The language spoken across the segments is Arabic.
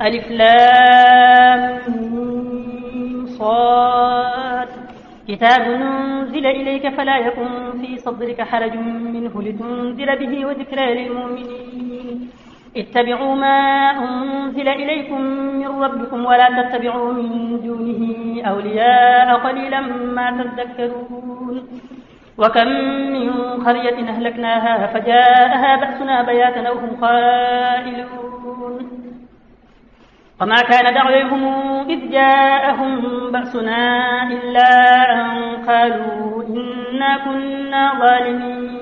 ألف لام ميم صاد كتاب أنزل إليك فلا يكن في صدرك حرج منه لتنذر به وذكرى للمؤمنين اتبعوا ما أنزل إليكم من ربكم ولا تتبعوا من دونه أولياء قليلا ما تذكرون وكم من قرية أهلكناها فجاءها بأسنا بياتا أو هم قائلون وما كان دعوهم إذ جاءهم بأسنا إلا أن قالوا إنا كنا ظالمين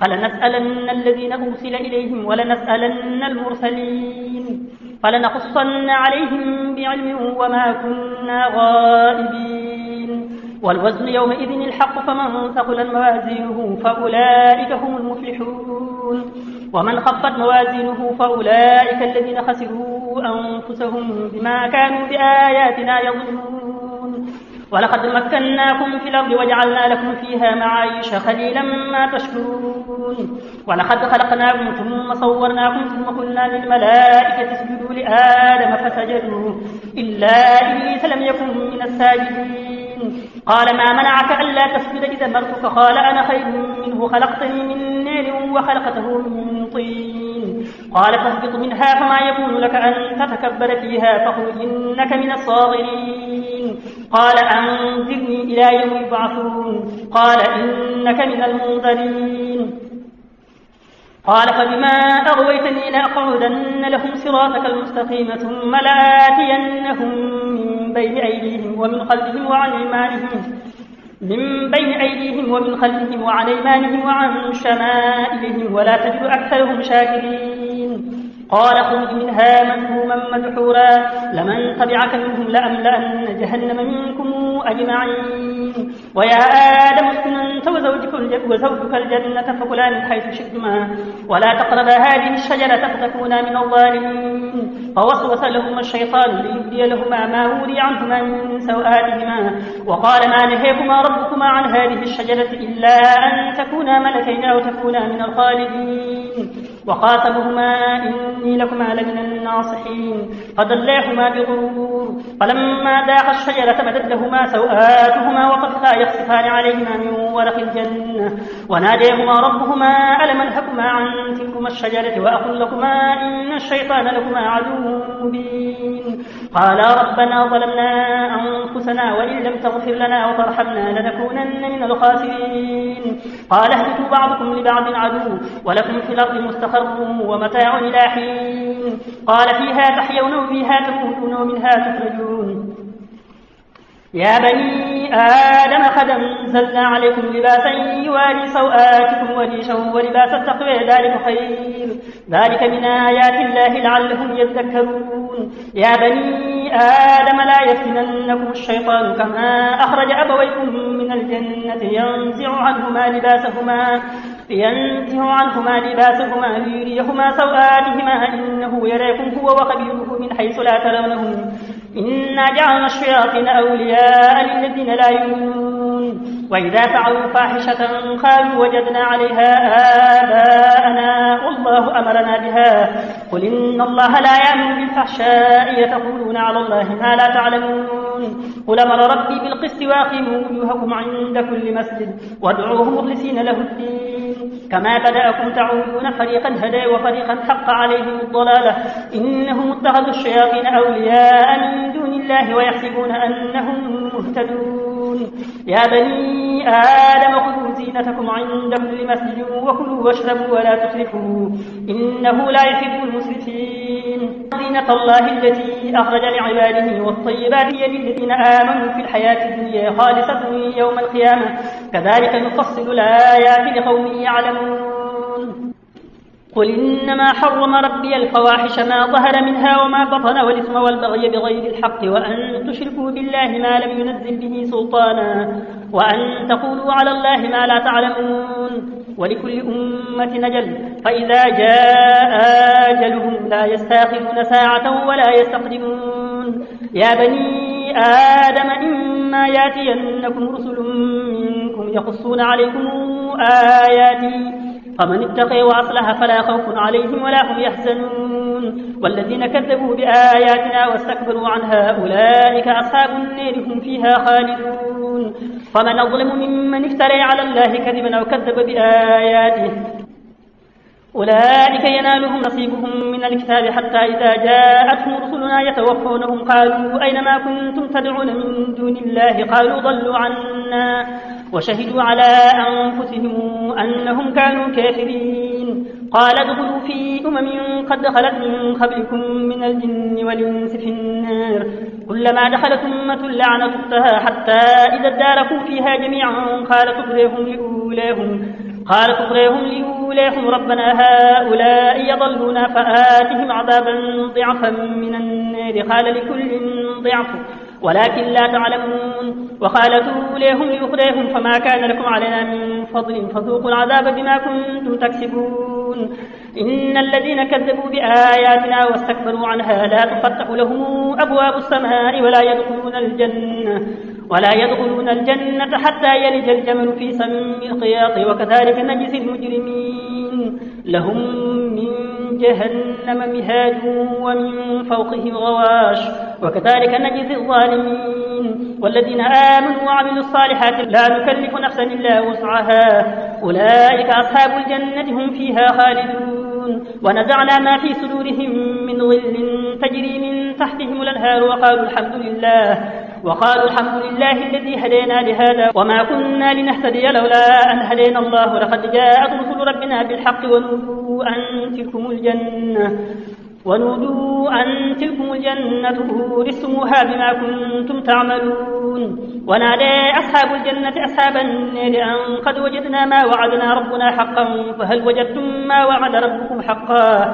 فلنسألن الذين أرسل إليهم ولنسألن المرسلين فلنقصن عليهم بعلم وما كنا غائبين والوزن يومئذ الحق فمن ثقلت موازينه فأولئك هم المفلحون ومن خفت موازينه فأولئك الذين خسروا أنفسهم بما كانوا بآياتنا يظلمون ولقد مكناكم في الأرض وجعلنا لكم فيها معايش قليلا ما تشكرون ولقد خلقناكم ثم صورناكم ثم قلنا للملائكة اسجدوا لآدم فسجدوا إلا إبليس لم يكن من الساجدين قال ما منعك ألا تسجد إذا أمرتك قال أنا خير منه خلقتني من نار وخلقته من طين قال فاهبط منها فما يكون لك أن تتكبر فيها فاخرج إنك من الصاغرين قال أنظرني إلى يوم يبعثون قال إنك من المنظرين قال فبما أغويتني لأقعدن لهم صراطك المستقيم ثم لآتينهم من بين أيديهم ومن خلفهم وعن أيمانهم وعن شمائلهم ولا تجد أكثرهم شاكرين قال اخرج منها مذموما مدحورا لمن تبعك منهم لأملأن جهنم منكم أجمعين ويا آدم اسكن أنت وزوجك الجنة فكلا من حيث شئتما ولا تقربا هذه الشجرة فتكونا من الظالمين فوسوس لهما الشيطان ليبدي لهما ما وري عنهما من سوآتهما وقال ما نهيكما ربكما عن هذه الشجرة إلا أن تكونا ملكين أو تكونا من الخالدين وقاسمهما إني لكما لمن الناصحين فدلاهما بغرور فلما ذاقا الشجرة بدت لهما سوآتهما وطفقا يخصفان عليهما من ورق الجنة وناديهما ربهما ألم أنهكما عن تلكما الشجرة وأقل لكما إن الشيطان لكما عدو مبين قالا ربنا ظلمنا أنفسنا وإن لم تغفر لنا وترحمنا لنكونن من الخاسرين قال اهبطوا بعضكم لبعض عدو ولكم في الأرض مستقر ومتاع إلى حين قال فيها تحيون وفيها تموتون ومنها تخرجون يا بني آدم قد أنزلنا عليكم لباسا يواري سوآتكم وريشا ولباس التقوى ذلك خير ذلك من آيات الله لعلهم يذكرون يا بني آدم لا يفتننكم الشيطان كما أخرج أبويكم من الجنة ينزع عنهما لباسهما ليريهما سوآتهما إنه يراكم هو وقبيله من حيث لا ترونهم إنا جعلنا الشياطين أولياء للذين لا يؤمنون وإذا فعلوا فاحشة قالوا وجدنا عليها آباءنا والله أمرنا بها قل إن الله لا يأمر بالفحشاء يتقولون على الله ما لا تعلمون قل أمر ربي بالقسط وأقيموا وجوهكم عند كل مسجد وادعوه مخلصين له الدين كما بدأكم تعودون فريقا هدى وفريقا حق عليهم الضلالة إنهم اتخذوا الشياطين أولياء من دون الله ويحسبون أنهم مهتدون يا بني آدم خذوا زينتكم عند كل مسجد وكلوا واشربوا ولا تسرفوا إنه لا يحب المسرفين زينة الله التي أخرج لعباده والطيبات هي للذين آمنوا في الحياة الدنيا خالصة يوم القيامة كذلك نفصل الآيات لقوم يعلمون قل إنما حرم ربي الفواحش ما ظهر منها وما بطن والإثم والبغي بغير الحق وأن تشركوا بالله ما لم ينزل به سلطانا وأن تقولوا على الله ما لا تعلمون ولكل أمة أجل فإذا جاء أجلهم لا يستأخرون ساعة ولا يستقدمون يا بني آدم إما يأتينكم رسل منكم يقصون عليكم آياتي فمن اتقي وأصلح فلا خوف عليهم ولا هم يحزنون والذين كذبوا بآياتنا واستكبروا عنها أولئك أصحاب النار هم فيها خالدون فمن أظلم ممن افترى على الله كذبا أو كذب بآياته أولئك ينالهم نصيبهم من الكتاب حتى إذا جاءتهم رسلنا يتوفونهم قالوا أين ما كنتم تدعون من دون الله قالوا ضلوا عنا وشهدوا على أنفسهم أنهم كانوا كافرين قال ادخلوا في قد خلت من قبلكم من الجن والإنس في النار كلما دخلت أمة لعنت أختها حتى إذا اداركوا فيها جميعا قالت أخريهم لأوليهم ربنا هؤلاء يضلون فآتهم عذابا ضعفا من النار قال لكل ضعف ولكن لا تعلمون وقالت أوليهم لأخريهم فما كان لكم علينا من فضل فذوقوا العذاب بما كنتم تكسبون إن الذين كذبوا بآياتنا واستكبروا عنها لا تفتح لهم أبواب السماء ولا يدخلون الجنة حتى يلج الجمل في سم الخياط وكذلك نجزي المجرمين لهم من جهنم مهاد ومن فوقهم غواش وكذلك نجزي الظالمين والذين آمنوا وعملوا الصالحات لا نكلف نفسا إلا وسعها أولئك أصحاب الجنة هم فيها خالدون ونزعنا ما في صدورهم من غل تجري من تحتهم الأنهار وقالوا الحمد لله الذي هدينا لهذا وما كنا لنهتدي لولا أن هدينا الله لقد جاءت رسل ربنا بالحق ونودوا أن تلكم الجنة أورثتموها بما كنتم تعملون ونادى أصحاب الجنة أصحاب النار أن قد وجدنا ما وعدنا ربنا حقا فهل وجدتم ما وعد ربكم حقا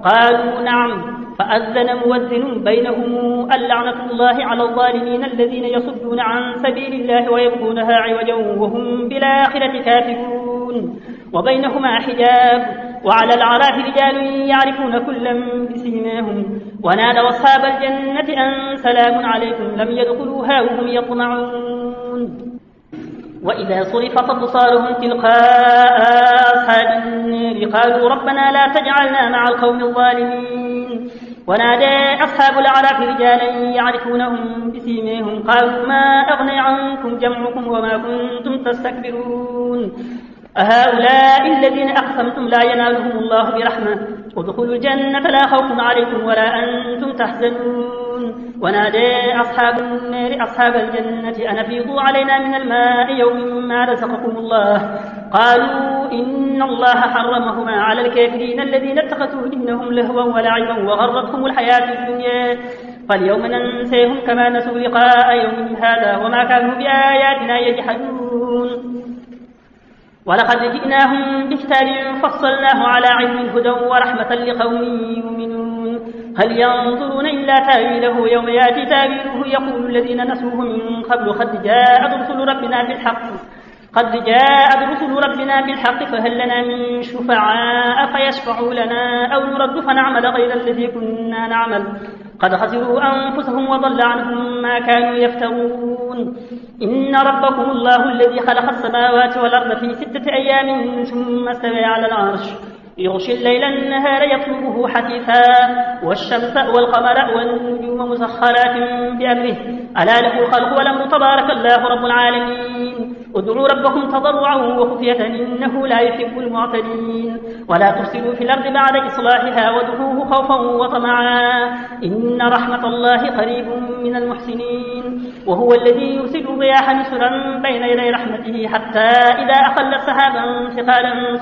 قالوا نعم فأذن مؤذن بينهم اللعنة الله على الظالمين الذين يصدون عن سبيل الله ويبغونها عوجا وهم بالآخرة كافرون وبينهما حجاب وعلى الأعراف رجال يعرفون كلا بسيماهم ونادوا أصحاب الجنة أن سلام عليكم لم يدخلوها وهم يطمعون وإذا صرفت أبصارهم تلقاء أصحاب النار قالوا ربنا لا تجعلنا مع القوم الظالمين ونادى أصحاب الأعراف رجالا يعرفونهم بسيماهم قالوا ما أغني عنكم جمعكم وما كنتم تستكبرون أهؤلاء الذين أقسمتم لا ينالهم الله برحمة ادخلوا الجنة لا خوف عليكم ولا أنتم تحزنون ونادى أصحاب النار أصحاب الجنة أن أفيضوا علينا من الماء يوم ما رزقكم الله قالوا إن الله حرمهما على الكافرين الذين اتخذوا دينهم لهوا ولعبا وغرتهم الحياة الدنيا فاليوم ننسيهم كما نسوا لقاء يوم هذا وما كانوا بآياتنا يجحدون ولقد جئناهم بكتاب فصلناه على علم هدى ورحمة لقوم يؤمنون هل ينظرون إلا تأويله يوم يأتي تأويله يقول الذين نسوه من قبل قد جاءت رسل ربنا بالحق فهل لنا من شفعاء فيشفعوا لنا أو نرد فنعمل غير الذي كنا نعمل قد خسروا أنفسهم وضل عنهم ما كانوا يفترون إن ربكم الله الذي خلق السماوات والأرض في 6 أيام ثم استوى على العرش يغشي الليل النهار يطلبه حثيثا والشمس والقمر والنجوم مسخرات بأمره ألا له الخلق والأمر تبارك الله رب العالمين ادعوا ربكم تضرعا وخفية إنه لا يحب المعتدين ولا تفسدوا في الأرض بعد إصلاحها وادعوه خوفا وطمعا إن رحمة الله قريب من المحسنين وهو الذي يرسل الرياح نشرا بين يدي رحمته حتى إذا أقلت سحابا ثقالا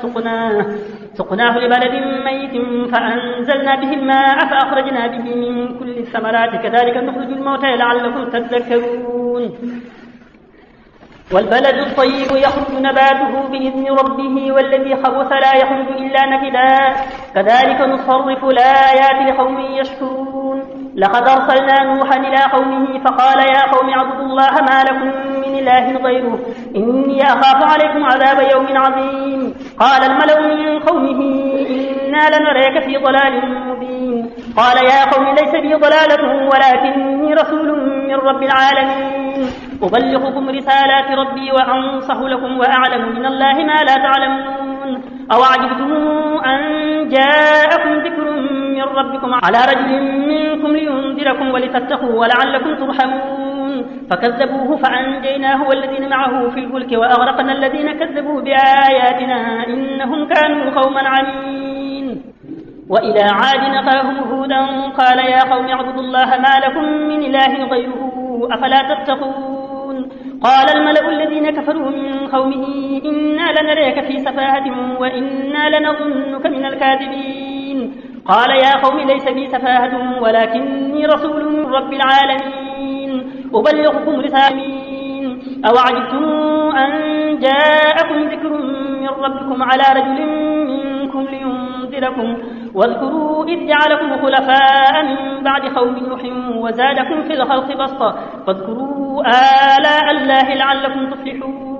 سقناه لبلد ميت فأنزلنا به الماء فأخرجنا به من كل الثمرات كذلك نخرج الموتى لعلكم تذكرون والبلد الطيب يخرج نباته بإذن ربه والذي خبث لا يخرج إلا نكدا كذلك نصرف الآيات لقوم يشكرون لقد أرسلنا نوحا إلى قومه فقال يا قوم اعبدوا الله ما لكم من إله غيره إني أخاف عليكم عذاب يوم عظيم قال الملأ من قومه إنا لنراك في ضلال مبين قال يا قوم ليس بي ضلالة ولكني رسول من رب العالمين أبلغكم رسالات ربي وأنصح لكم وأعلم من الله ما لا تعلمون أو عجبتم أن جاءكم ذكر من من ربكم على رجل منكم لينذركم ولتتقوا ولعلكم ترحمون فكذبوه فأنجيناه والذين معه في الفلك وأغرقنا الذين كذبوا بآياتنا إنهم كانوا قوما عمين. وإلى عاد أخاهم هودا قال يا قوم اعبدوا الله ما لكم من إله غيره أفلا تتقون. قال الملأ الذين كفروا من قومه إنا لنريك في سفاهة وإنا لنظنك من الكاذبين. قال يا قوم ليس بي سفاهة ولكني رسول من رب العالمين أبلغكم رسالين أوعجبتم أن جاءكم ذكر من ربكم على رجل منكم لينذركم واذكروا إذ جعلكم خلفاء من بعد قوم نوح وزادكم في الخلق بسطة فاذكروا آلاء الله لعلكم تفلحون.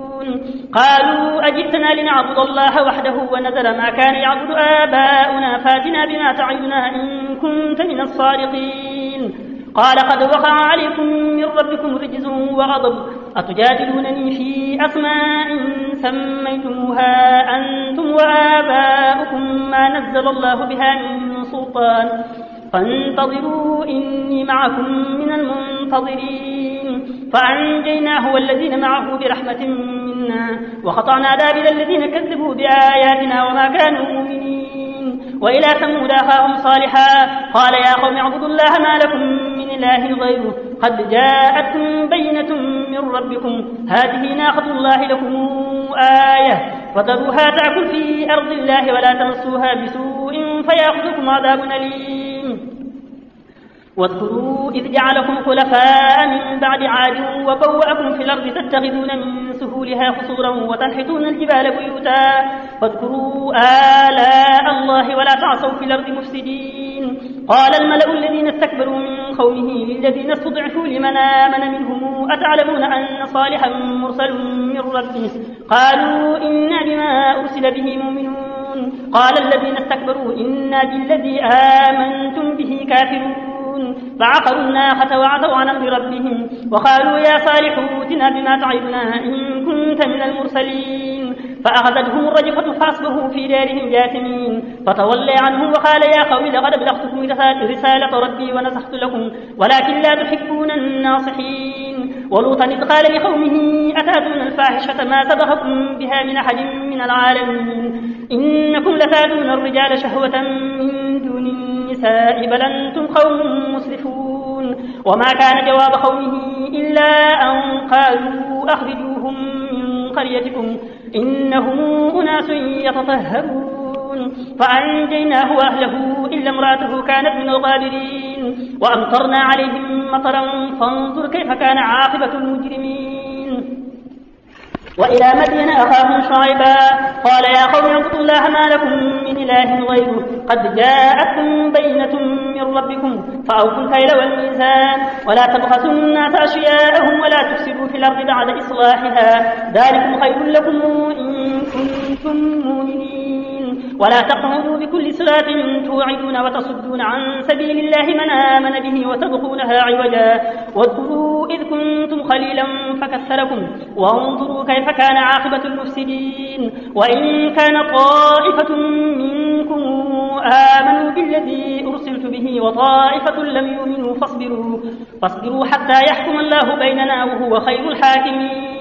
قالوا أجئتنا لنعبد الله وحده ونذر ما كان يعبد آباؤنا فاتنا بما تعدنا إن كنت من الصادقين. قال قد وقع عليكم من ربكم رجز وغضب أتجادلونني في أسماء سميتموها أنتم وآباؤكم ما نزل الله بها من سلطان فانتظروا إني معكم من المنتظرين. فأنجيناه والذين معه برحمة منا وقطعنا دابر الذين كذبوا بآياتنا وما كانوا مؤمنين. وإلى ثمود أخاهم صالحا قال يا قوم اعبدوا الله ما لكم من إله غيره قد جاءتكم بينة من ربكم هذه ناقة الله لكم آية فذروها تأكل في أرض الله ولا تمسوها بسوء فيأخذكم عذاب أليم. واذكروا إذ جعلكم خلفاء من بعد عاد وبوأكم في الأرض تتخذون من سهولها قصورا وتنحتون الجبال بيوتا فاذكروا آلاء الله ولا تعصوا في الأرض مفسدين. قال الملأ الذين استكبروا من قومه للذين استضعفوا لمن آمن منهم أتعلمون أن صالحا مرسل من ربه قالوا إنا بما أرسل به مؤمنون. قال الذين استكبروا إنا بالذي آمنتم به كافرون. فعقروا الناقة وعتوا عن أمر ربهم وقالوا يا صالح ائتنا بما تعدنا إن كنت من المرسلين. فأخذتهم الرجفة فأصبحوا في دارهم جاثمين فتولى عنهم وقال يا قوم لقد أبلغتكم رسالة ربي ونصحت لكم ولكن لا تحبون الناصحين. ولوطا إذ قال لقومه أتأتون الفاحشة ما سبقكم بها من أحد من العالمين إنكم لتأتون الرجال شهوة من دون النساء بل أنتم قوم مسرفون. وما كان جواب قومه إلا أن قالوا أخرجوهم من قريتكم إنهم أناس يتطهرون. فأنجيناه وأهله إلا امرأته كانت من الغابرين وأمطرنا عليهم مطرا فانظر كيف كان عاقبة المجرمين. وإلى مدين أخاهم شعيبا قال يا قوم اعبدوا الله ما لكم من إله غيره قد جاءتكم بينة من ربكم فأوفوا الكيل والميزان ولا تبخسوا الناس أشياءهم ولا تفسدوا في الأرض بعد إصلاحها ذلكم خير لكم إن كنتم مؤمنين. ولا تقعدوا بكل صراط توعدون وتصدون عن سبيل الله من آمن به وتبغونها عوجا واذكروا إذ كنتم قليلا فكثركم وانظروا كيف كان عاقبة المفسدين. وإن كان طائفة منكم آمنوا بالذي أرسلت به وطائفة لم يؤمنوا فاصبروا حتى يحكم الله بيننا وهو خير الحاكمين.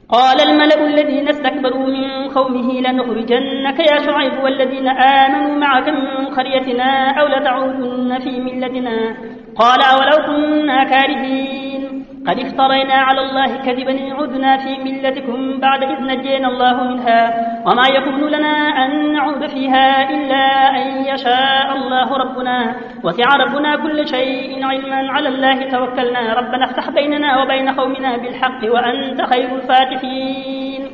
قال الملأ الذين استكبروا من قومه لنخرجنك يا شعيب والذين آمنوا معك من قريتنا أو لتعودن في ملتنا قال أولو كنا كارهين قد افترينا على الله كذبا إن عدنا في ملتكم بعد إذ نجينا الله منها وما يكون لنا أن نعود فيها إلا أن يشاء الله ربنا وسع ربنا كل شيء علما على الله توكلنا ربنا افتح بيننا وبين قومنا بالحق وأنت خير الفاتحين.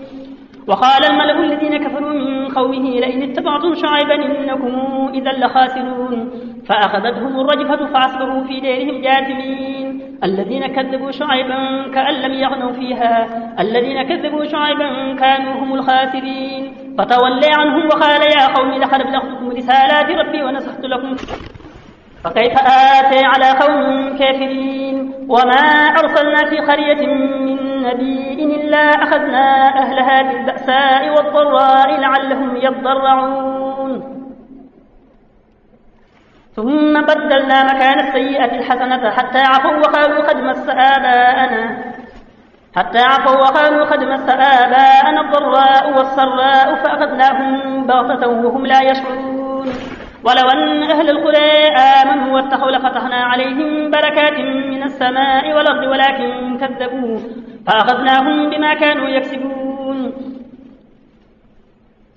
وقال الملأ الذين كفروا من قومه لئن اتبعتم شعيبا إنكم إذا لخاسرون. فأخذتهم الرجفة فأصبحوا في دارهم جاثمين. الذين كذبوا شعيبا كأن لم يغنوا فيها الذين كذبوا شعيبا كانوا هم الخاسرين. فتولى عنهم وقال يا قوم لقد أبلغتكم رسالات ربي ونصحت لكم فكيف آتي على قوم كافرين. وما أرسلنا في قرية من نبي إلا أخذنا أهلها بالبأساء والضراء لعلهم يضرعون. ثم بدلنا مكان السيئة الحسنة حتى عفوا وقالوا قد مس آباءنا الضراء والسراء فأخذناهم بغتة وهم لا يشعرون ولو أن أهل القرى آمنوا واتقوا لفتحنا عليهم بركات من السماء والأرض ولكن كذبوا فأخذناهم بما كانوا يكسبون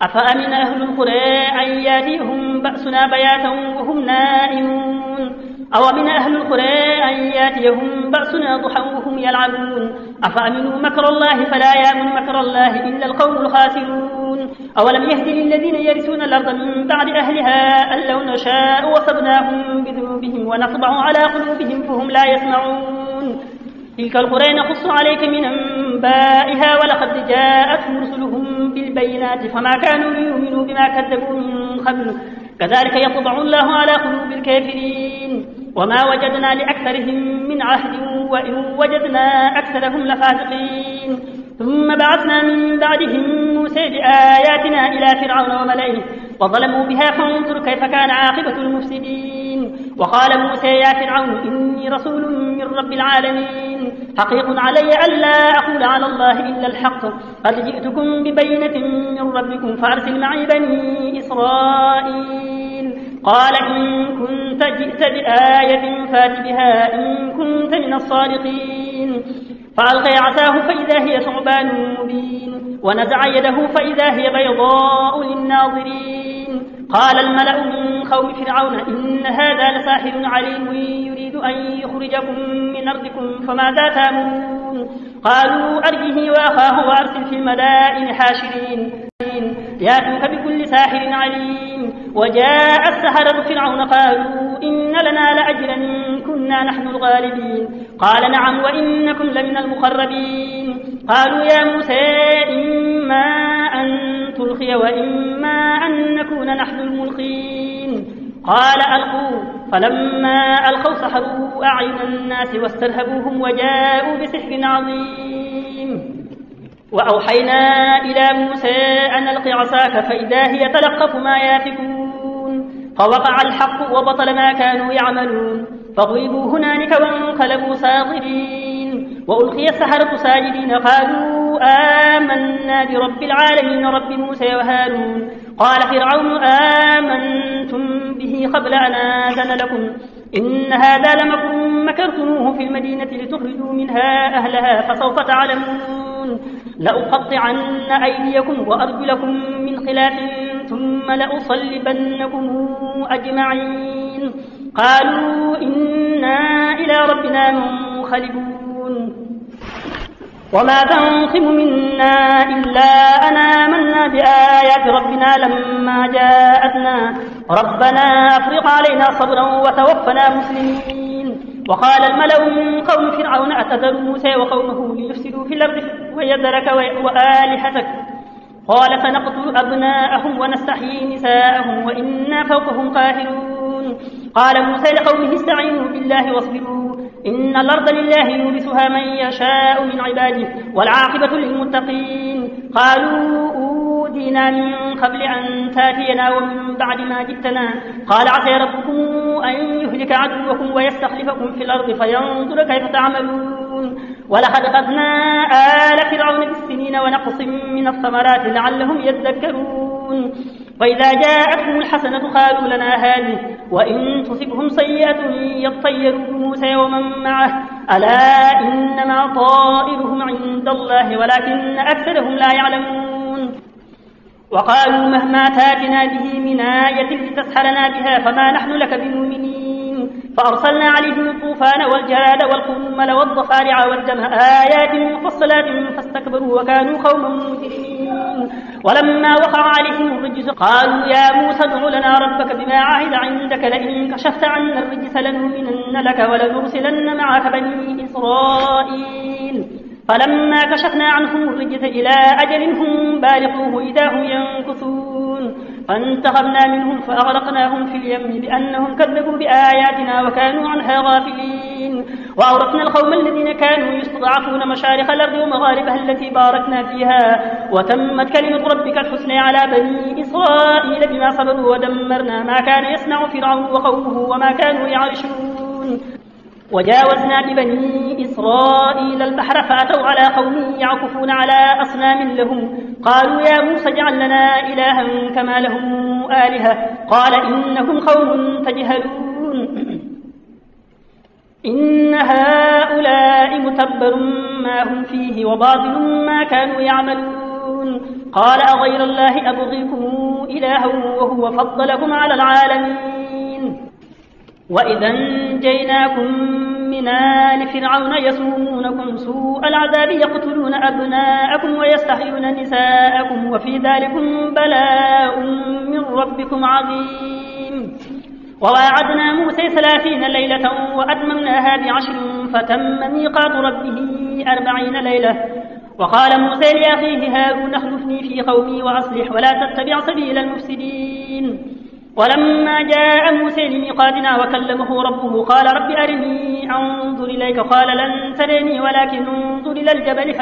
أفأمن أهل القرى أن يأتيهم بأسنا بياتا وهم نائمون أو من أهل القرى أن يأتيهم بأسنا ضحى وهم يلعبون أفأمنوا مكر الله فلا يأمن مكر الله إلا القوم الخاسرون أولم يهد للذين يرثون الأرض من بعد أهلها أن لو نشاء وصبناهم بذنوبهم ونطبع على قلوبهم فهم لا يسمعون تلك القرى نقص عليك من أنبائها ولقد جاءتهم رسلهم بالبينات فما كانوا ليؤمنوا بما كذبوا من قبل كذلك يطبع الله على قلوب الكافرين وما وجدنا لأكثرهم من عهد وإن وجدنا أكثرهم لفاسقين ثم بعثنا من بعدهم موسى بآياتنا إلى فرعون وملئه وظلموا بها فانظر كيف كان عاقبة المفسدين وقال موسى يا فرعون إني رسول من رب العالمين حقيق علي ألا أقول على الله إلا الحق قد جئتكم ببينة من ربكم فأرسل معي بني إسرائيل قال إن كنت جئت بآية فات بها إن كنت من الصادقين فألقي عصاه فإذا هي ثعبان مبين ونزع يده فإذا هي بيضاء للناظرين قال الملأ من قوم فرعون إن هذا لساحر عليم يريد أن يخرجكم من أرضكم فماذا تأمرون قالوا أرجه وأخاه وأرسل في المدائن حاشرين يأتوك بكل ساحر عليم وجاء السحرة فرعون قالوا إن لنا لأجرا إن كنا نحن الغالبين قال نعم وإنكم لمن المقربين قالوا يا موسى إما أن تلقي وإما أن نكون نحن الملقين قال ألقوا فلما ألقوا سحروا أعين الناس واسترهبوهم وجاءوا بسحر عظيم وأوحينا إلى موسى أن ألق عصاك فإذا هي تلقف ما يافكون فوقع الحق وبطل ما كانوا يعملون فضربوا هنالك وانقلبوا صاغرين وألقي السحرة ساجدين قالوا آمنا برب العالمين رب موسى وهارون قال فرعون آمنتم به قبل أن آذن لكم إن هذا لمكر مكرتموه في المدينة لتخرجوا منها أهلها فسوف تعلمون لأقطعن أيديكم وأرجلكم من خلاف ثم لأصلبنكم أجمعين قالوا إنا إلى ربنا منقلبون وما تنقم منا إلا أن آمنا بآيات ربنا لما جاءتنا ربنا أفرغ علينا صبرا وتوفنا مسلمين وقال الملأ من قوم فرعون أتذر موسى وقومه ليفسدوا في الأرض ويذرك وآلهتك قال سنقتل أبناءهم ونستحيي نساءهم وإنا فوقهم قاهرون قال موسى لقومه استعينوا بالله واصبروا إن الأرض لله يورثها من يشاء من عباده والعاقبة للمتقين قالوا أوذينا من قبل أن تأتينا ومن بعد ما جئتنا قال عسى ربكم أن يهلك عدوكم ويستخلفكم في الأرض فينظر كيف تعملون ولقد أخذنا آل فرعون بالسنين ونقص من الثمرات لعلهم يذكرون وإذا جاءتهم الحسنة قالوا لنا هذه وإن تصبهم سيئة يطيروا بموسى ومن معه ألا إنما طائرهم عند الله ولكن أكثرهم لا يعلمون وقالوا مهما تاتنا به من آية لتسحرنا بها فما نحن لك بمؤمنين فأرسلنا عليهم الطوفان والجراد والقمل والضفادع والدم آيات مفصلات فاستكبروا وكانوا قوما مجرمين ولما وقع عليهم الرجس قالوا يا موسى ادع لنا ربك بما عهد عندك لئن كشفت عنا الرجس لنؤمنن لك ولنرسلن معك بني إسرائيل فلما كشفنا عنهم الرجس إلى أجل هم بالغوه إذا هم ينكثون فانتقمنا منهم فأغرقناهم في اليم بأنهم كذبوا بآياتنا وكانوا عنها غافلين وأورثنا القوم الذين كانوا يستضعفون مشارق الأرض ومغاربها التي باركنا فيها وتمت كلمة ربك الحسنى على بني إسرائيل بما صبروا ودمرنا ما كان يصنع فرعون وقومه وما كانوا يعرشون وجاوزنا ببني إسرائيل البحر فأتوا على قوم يعكفون على أصنام لهم قالوا يا موسى اجعل لنا إلها كما لهم آلهة قال إنكم قوم تجهلون إن هؤلاء متبر ما هم فيه وباطل ما كانوا يعملون قال أغير الله أبغيكم إلها وهو فضلكم على العالمين وإذا انجيناكم من آل فرعون يسومونكم سوء العذاب يقتلون أبناءكم ويستحيون نساءكم وفي ذلكم بلاء من ربكم عظيم وواعدنا موسى 30 ليلة وأتممناها ب10 فتم ميقات ربه 40 ليلة وقال موسى لأخيه هارون اخلفني في قومي وأصلح ولا تتبع سبيل المفسدين ولما جاء موسى لميقاتنا وكلمه ربه قال رب أرني أنظر إليك قال لن تريني ولكن انظر إلى الجبل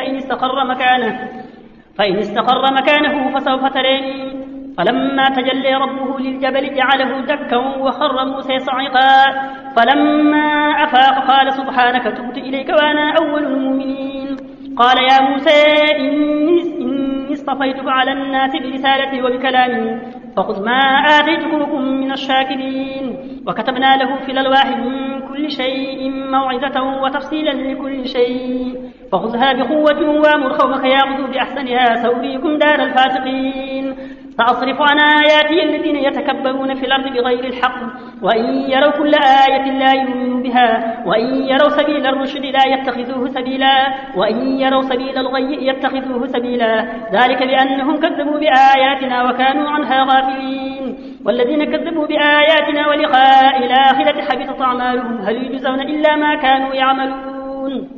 فإن استقر مكانه فسوف تريني فلما تجلى ربه للجبل جعله دكا وخر موسى صعقا فلما أفاق قال سبحانك تبت إليك وأنا أول المؤمنين قال يا موسى إني اصطفيتك على الناس برسالتي وبكلامي فخذ ما آتيتكم من الشاكرين وكتبنا له في الألواح من كل شيء موعظة وتفصيلا لكل شيء فخذها بقوة وأمر قومك يأخذوا بأحسنها سأريكم دار الفاسقين سأصرف عن آياتي الذين يتكبرون في الأرض بغير الحق وإن يروا كل آية لا يؤمنوا بها وإن يروا سبيل الرشد لا يتخذوه سبيلا وإن يروا سبيل الغي يتخذوه سبيلا ذلك بأنهم كذبوا بآياتنا وكانوا عنها غافلين والذين كذبوا بآياتنا ولقاء الآخرة حبطت أعمالهم هل يجزون إلا ما كانوا يعملون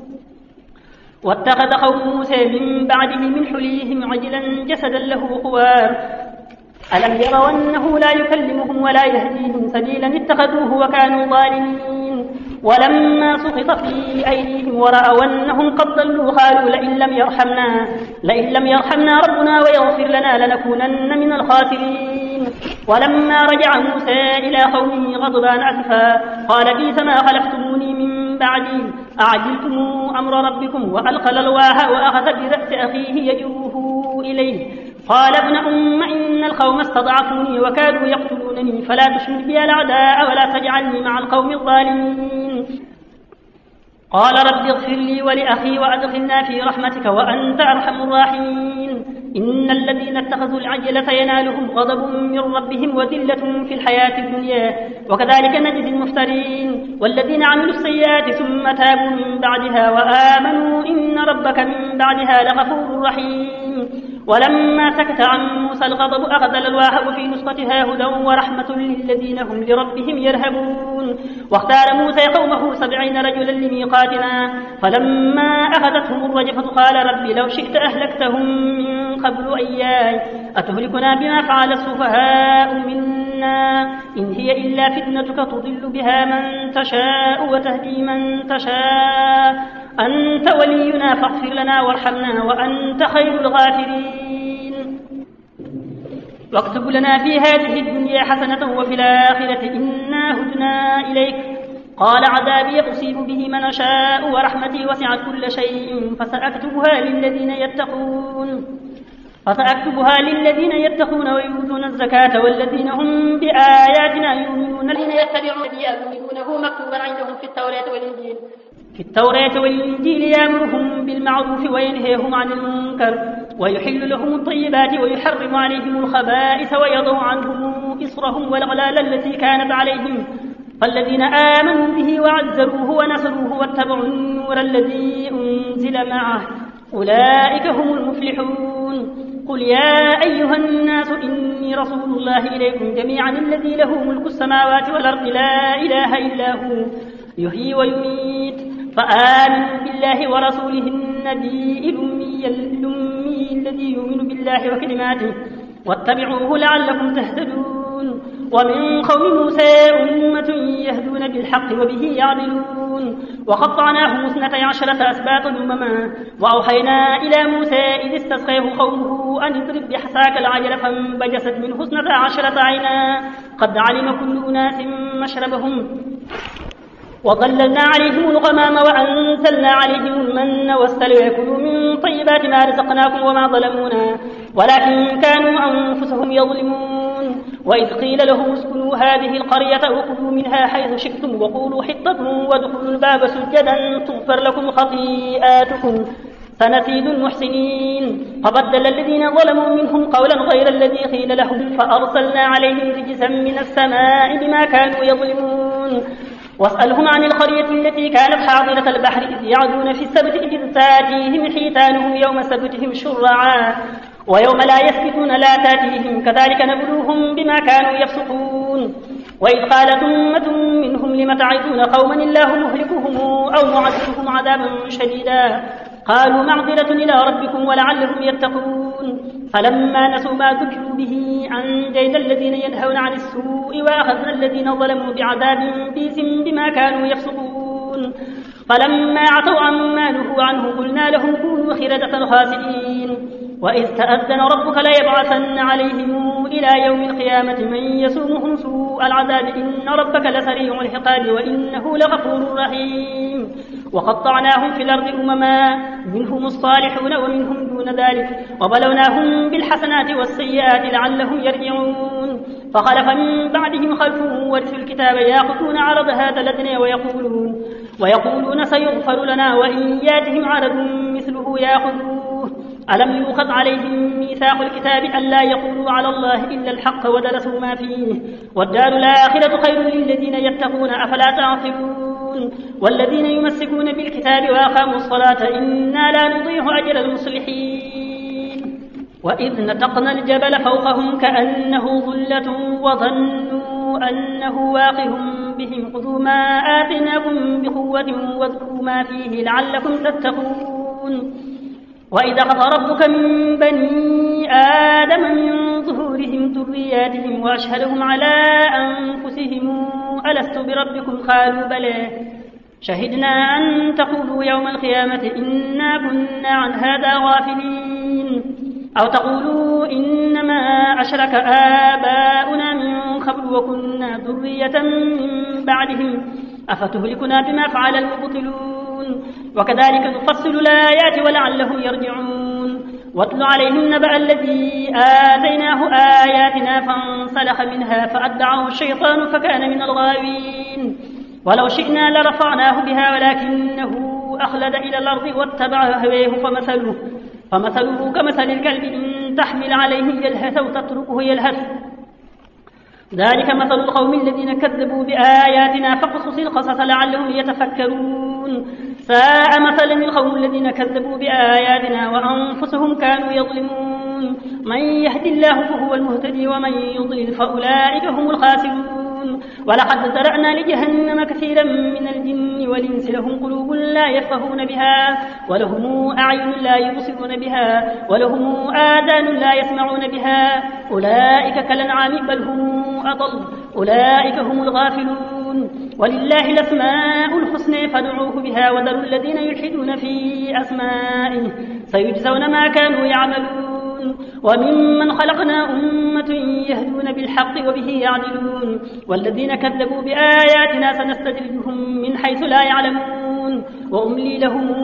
واتخذ قوم موسى من بعده من حليهم عجلا جسدا له خوار ألم يروا أنه لا يكلمهم ولا يهديهم سبيلا اتخذوه وكانوا ظالمين ولما سقط في أيديهم ورأوا أنهم قد ضلوا قالوا لئن لم يرحمنا ربنا ويغفر لنا لنكونن من الخاسرين ولما رجع موسى إلى قومه غضبان أسفا قال بئس ما خلفتموني من بعدي أعجلتم أمر ربكم وألقى الألواح وأخذ برأس أخيه يجره إليه قال ابن إن القوم استضعفوني وكادوا يقتلونني فلا تشمل بي الأعداء ولا تجعلني مع القوم الظالمين قال رب اغفر لي ولأخي وأدخلنا في رحمتك وأنت أرحم الراحمين إن الذين اتخذوا العجلة ينالهم غضب من ربهم وذلة في الحياة الدنيا وكذلك نجزي المفترين والذين عملوا السيئات ثم تابوا من بعدها وآمنوا إن ربك من بعدها لغفور رحيم ولما سكت عن موسى الغضب أخذ الألواح وفي نسختها هدى ورحمة للذين هم لربهم يرهبون واختار موسى قومه 70 رجلا لميقاتنا فلما أخذتهم الرجفة قال رب لو شئت أهلكتهم من قبل إياي أتهلكنا بما فعل السفهاء منا إن هي إلا فتنتك تضل بها من تشاء وتهدي من تشاء أنت ولينا فاغفر لنا وارحمنا وأنت خير الغافرين واكتب لنا في هذه الدنيا حسنة وفي الآخرة إنا هدنا إليك قال عذابي أصيب به من أشاء ورحمتي وسعت كل شيء فسأكتبها للذين يتقون ويؤتون الزكاة والذين هم بآياتنا يؤمنون الذين يتبعون يؤمنونه مكتوبا عندهم في التوراة والإنجيل يأمرهم بالمعروف وينهيهم عن المنكر ويحل لهم الطيبات ويحرم عليهم الخبائث ويضع عنهم إصرهم والأغلال التي كانت عليهم فالذين آمنوا به وعزروه ونصروه واتبعوا النور الذي أنزل معه أولئك هم المفلحون قل يا أيها الناس إني رسول الله إليكم جميعا الذي له ملك السماوات والأرض لا إله إلا هو يحيي ويميت فآمنوا بالله ورسوله النبي الأمي الذي يؤمن بالله واتبعوه لعلكم تهتدون. ومن قوم موسى أمة يهدون بالحق وبه يعدلون. وقطعناهم 12 أسباطا أمما. وأوحينا إلى موسى إذ استسقيه قومه أن اضرب بعصاك العجل فانبجست منه 12 عينا قد علم كل أناس مشربهم وظللنا عليهم الغمام وأنزلنا عليهم المن والسلوى كلوا من طيبات ما رزقناكم وما ظلمونا ولكن كانوا أنفسهم يظلمون. وإذ قيل لهم اسكنوا هذه القرية وكلوا منها حيث شئتم وقولوا حطة وادخلوا الباب سجدا تغفر لكم خطيئاتكم سنزيد المحسنين. فبدل الذين ظلموا منهم قولا غير الذي قيل لهم فأرسلنا عليهم رجزا من السماء بما كانوا يظلمون. واسألهم عن القرية التي كانت حاضرة البحر إذ يعدون في السبت إذ تاتيهم حيتانهم يوم سبتهم شرعا ويوم لا يسبتون لا تاتيهم كذلك نبلوهم بما كانوا يفسقون. وإذ قالت أمة منهم لم تعظون قوما الله مهلكهم أو معذبهم عذابا شديدا قالوا معذرة إلى ربكم ولعلهم يتقون. فلما نسوا ما ذكروا به أنجينا الذين ينهون عن السوء وأخذنا الذين ظلموا بعذاب بئس بما كانوا يفسقون. فلما عتوا عما نهوا عنه قلنا لهم كونوا قردة خاسئين. وإذ تأذن ربك ليبعثن عليهم إلى يوم القيامة من يسومهم سوء العذاب إن ربك لسريع العقاب وإنه لغفور رحيم. وقطعناهم في الأرض أمما منهم الصالحون ومنهم دون ذلك وبلوناهم بالحسنات والسيئات لعلهم يرجعون. فخلف من بعدهم خلف ورثوا الكتاب يأخذون عرض هذا الأدنى ويقولون سيغفر لنا وإن ياتهم عرض مثله يأخذوه. ألم يؤخذ عليهم ميثاق الكتاب ألا يقولوا على الله إلا الحق ودرسوا ما فيه والدار الآخرة خير للذين يتقون أفلا تعقلون. والذين يمسكون بالكتاب وأقاموا الصلاة إنا لا نضيع أجر المصلحين. وإذ نتقنا الجبل فوقهم كأنه ظلة وظنوا أنه واقع بهم خذوا ما آتيناكم بقوة واذكروا ما فيه لعلكم تتقون. وإذا أخذ ربك من بني آدم من ظهورهم ذرياتهم وأشهدهم على أنفسهم ألست بربكم قالوا بلى شهدنا أن تقولوا يوم القيامة إنا كنا عن هذا غافلين أو تقولوا إنما أشرك آباؤنا من قبل وكنا ذرية من بعدهم أفتهلكنا بما فعل المبطلون. وكذلك نفصل الآيات ولعلهم يرجعون. واتل عليهم نبأ الذي آتيناه آياتنا فانسلخ منها فأتبعه الشيطان فكان من الغاوين. ولو شئنا لرفعناه بها ولكنه أخلد إلى الأرض واتبع هواه فمثله كمثل الكلب إن تحمل عليه يلهث أو تتركه يلهث ذلك مثل القوم الذين كذبوا بآياتنا فاقصص القصص لعلهم يتفكرون. ساء مثلا القوم الذين كذبوا بآياتنا وأنفسهم كانوا يظلمون. من يهد الله فهو المهتدي ومن يضلل فأولئك هم الخاسرون. ولقد ذرأنا لجهنم كثيرا من الجن والإنس لهم قلوب لا يفقهون بها ولهم أعين لا يبصرون بها ولهم آذان لا يسمعون بها أولئك كالأنعام بل هم أضل أولئك هم الغافلون. ولله الأسماء الحسنى فادعوه بها وذروا الذين يلحدون في أسمائه سيجزون ما كانوا يعملون. وممن خلقنا أمة يهدون بالحق وبه يعدلون. والذين كذبوا بآياتنا سنستدرجهم من حيث لا يعلمون وأملي لهم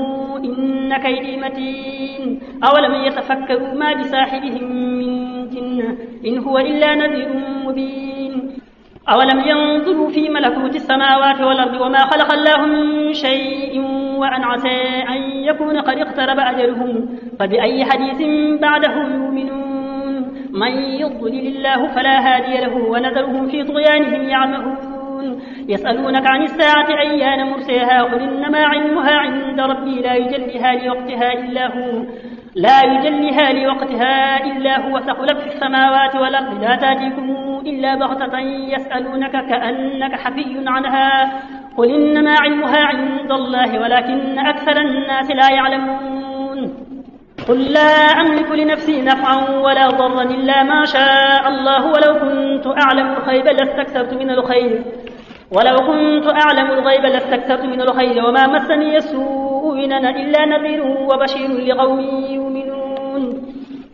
إن كيدي متين. أولم يتفكروا ما بصاحبهم من جنة إن هو إلا نذير مبين. أولم ينظروا في ملكوت السماوات والأرض وما خلق الله من شيء وأن عسى أن يكون قد اقترب أجلهم فبأي حديث بعده يؤمنون. من يضلل الله فلا هادي له ونذرهم في طغيانهم يعمهون. يسألونك عن الساعة أيان مرساها قل إنما علمها عند ربي لا يجليها لوقتها إلا هو ثقلت في السماوات والأرض لا تأتيكم إلا بغتة يسألونك كأنك حفي عنها قل إنما علمها عند الله ولكن أكثر الناس لا يعلمون. قل لا أملك لنفسي نفعا ولا ضرا إلا ما شاء الله ولو كنت أعلم الغيب لاستكثرت من الخير وما مسني السوء إن أنا إلا نذير وبشير لقوم يؤمنون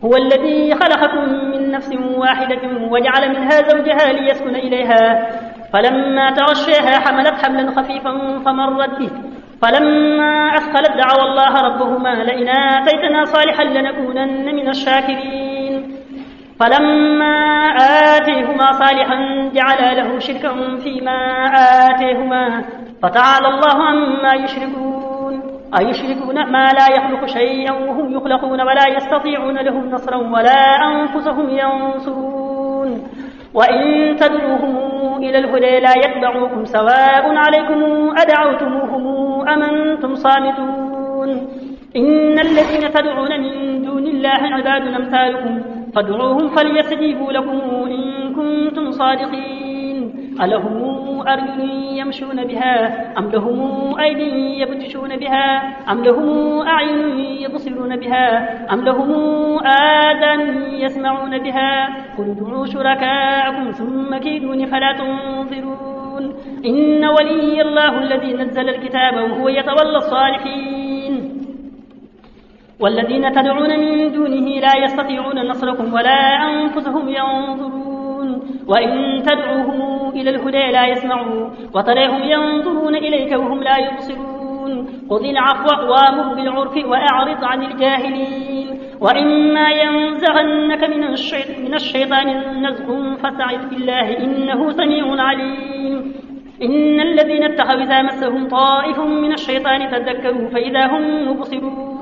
هو الذي خلقكم من نفس واحدة وجعل منها زوجها ليسكن إليها فلما تغشاها حملت حملا خفيفا فمرت به فلما أثقلت دعوا الله ربهما لئن آتيتنا صالحا لنكونن من الشاكرين فلما آتيهما صالحا جعلا له شركا فيما آتيهما فتعالى الله عما يشركون أيشركون ما لا يخلق شيئا وهم يخلقون ولا يستطيعون لهم نصرا ولا أنفسهم ينصرون وإن تدعوهم إلى الهدى لا يتبعوكم سواء عليكم أدعوتموهم أم أنتم صامتون إن الذين تدعون من دون الله عباد أمثالكم فادعوهم فليستجيبوا لكم إن كنتم صادقين ألهم أرجل يمشون بها أم لهم أيدي يبطشون بها أم لهم أعين يبصرون بها أم لهم آذان يسمعون بها قل ادعوا شركاءكم ثم كيدون فلا تنظرون إن ولي الله الذي نزل الكتاب وهو يتولى الصالحين والذين تدعون من دونه لا يستطيعون نصركم ولا أنفسهم ينظرون وإن تدعوهم إلى الهدى لا يسمعوا وتراهم ينظرون إليك وهم لا يبصرون خذ العفو وامر بالعرف وأعرض عن الجاهلين وإما ينزغنك من الشيطان نزغ فاستعذ بالله إنه سميع عليم إن الذين اتقوا إذا مسهم طائف من الشيطان تذكروا فإذا هم مبصرون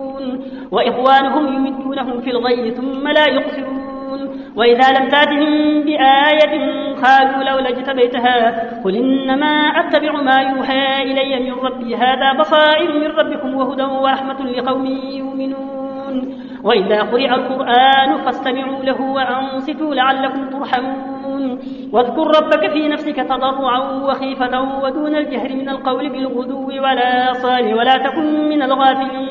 وإخوانهم يمدونهم في الغي ثم لا يقصرون وإذا لم تأتهم بآية قالوا لولا اجتبيتها قل إنما أتبع ما يوحى إلي من ربي هذا بصائر من ربكم وهدى ورحمة لقوم يؤمنون وإذا قرئ القرآن فاستمعوا له وأنصتوا لعلكم ترحمون واذكر ربك في نفسك تضرعا وخيفة ودون الجهر من القول بالغدو ولا صال ولا تكن من الغافلين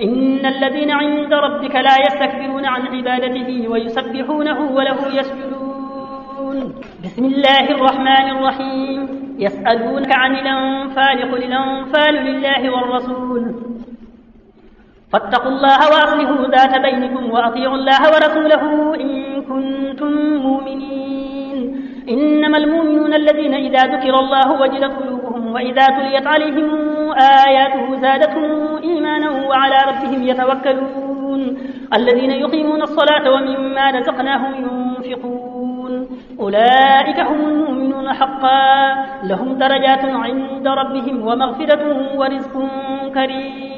إن الذين عند ربك لا يستكبرون عن عبادته ويسبحونه وله يسجدون بسم الله الرحمن الرحيم يسألونك عن الأنفال قل الأنفال لله والرسول فاتقوا الله وأصلحوا ذات بينكم وأطيعوا الله ورسوله إن كنتم مؤمنين إنما المؤمنون الذين إذا ذكر الله وجلت قلوبهم وإذا تليت عليهم آياته زادتهم إيمانا وعلى ربهم يتوكلون الذين يقيمون الصلاة ومما رزقناهم ينفقون أولئك هم المؤمنون حقا لهم درجات عند ربهم ومغفرة ورزق كريم